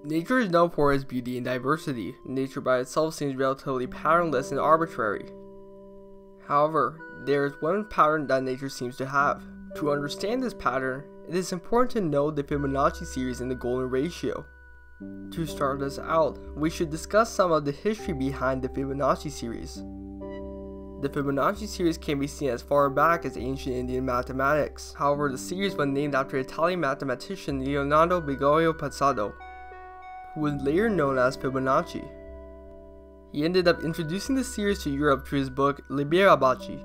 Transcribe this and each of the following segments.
Nature is known for its beauty and diversity. Nature by itself seems relatively patternless and arbitrary. However, there is one pattern that nature seems to have. To understand this pattern, it is important to know the Fibonacci series and the golden ratio. To start us out, we should discuss some of the history behind the Fibonacci series. The Fibonacci series can be seen as far back as ancient Indian mathematics. However, the series was named after Italian mathematician Leonardo Biggio Pazzato, who was later known as Fibonacci. He ended up introducing the series to Europe through his book Libera Bacci.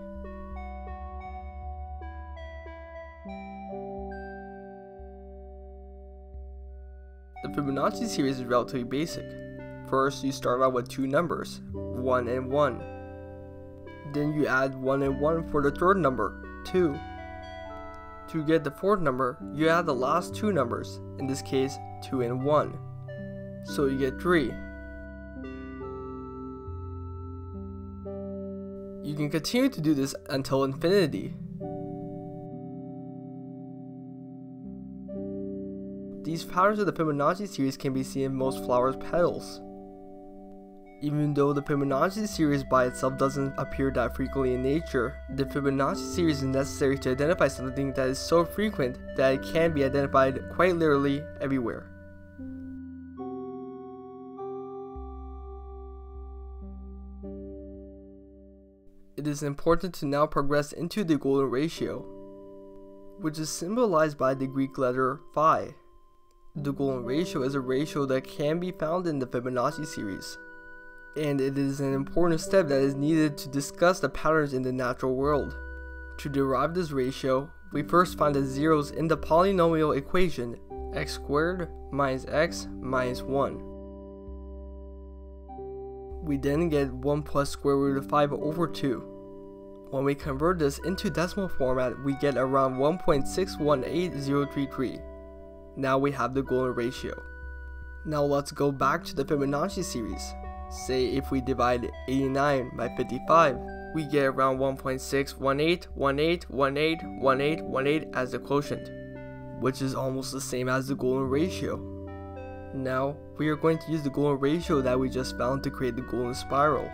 The Fibonacci series is relatively basic. First, you start out with two numbers, 1 and 1. Then you add 1 and 1 for the third number, 2. To get the fourth number, you add the last two numbers, in this case 2 and 1. So you get 3. You can continue to do this until infinity. These patterns of the Fibonacci series can be seen in most flowers' petals. Even though the Fibonacci series by itself doesn't appear that frequently in nature, the Fibonacci series is necessary to identify something that is so frequent that it can be identified quite literally everywhere. It is important to now progress into the golden ratio, which is symbolized by the Greek letter phi. The golden ratio is a ratio that can be found in the Fibonacci series, and it is an important step that is needed to discuss the patterns in the natural world. To derive this ratio, we first find the zeros in the polynomial equation x squared minus x minus 1. We then get 1 plus square root of 5 over 2. When we convert this into decimal format, we get around 1.618033. Now we have the golden ratio. Now let's go back to the Fibonacci series. Say if we divide 89 by 55, we get around 1.61818181818 as the quotient, which is almost the same as the golden ratio. Now we are going to use the golden ratio that we just found to create the golden spiral.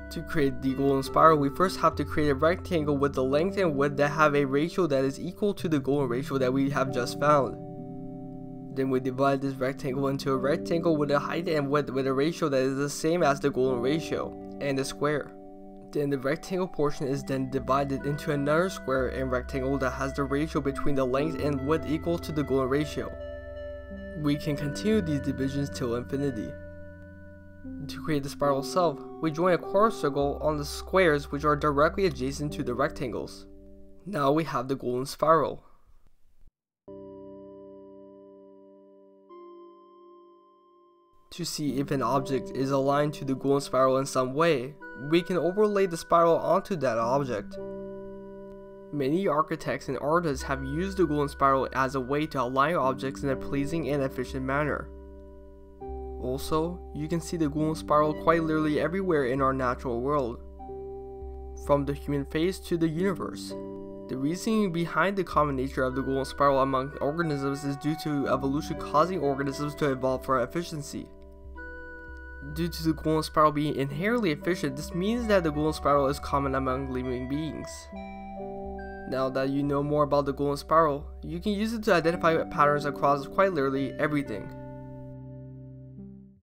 To create the golden spiral, we first have to create a rectangle with the length and width that have a ratio that is equal to the golden ratio that we have just found. Then we divide this rectangle into a rectangle with a height and width with a ratio that is the same as the golden ratio, and a square. Then the rectangle portion is then divided into another square and rectangle that has the ratio between the length and width equal to the golden ratio. We can continue these divisions till infinity. To create the spiral itself, we join a quarter circle on the squares which are directly adjacent to the rectangles. Now we have the golden spiral. To see if an object is aligned to the golden spiral in some way, we can overlay the spiral onto that object. Many architects and artists have used the golden spiral as a way to align objects in a pleasing and efficient manner. Also, you can see the golden spiral quite literally everywhere in our natural world, from the human face to the universe. The reasoning behind the common nature of the golden spiral among organisms is due to evolution causing organisms to evolve for efficiency. Due to the golden spiral being inherently efficient, this means that the golden spiral is common among living beings. Now that you know more about the golden spiral, you can use it to identify patterns across quite literally everything.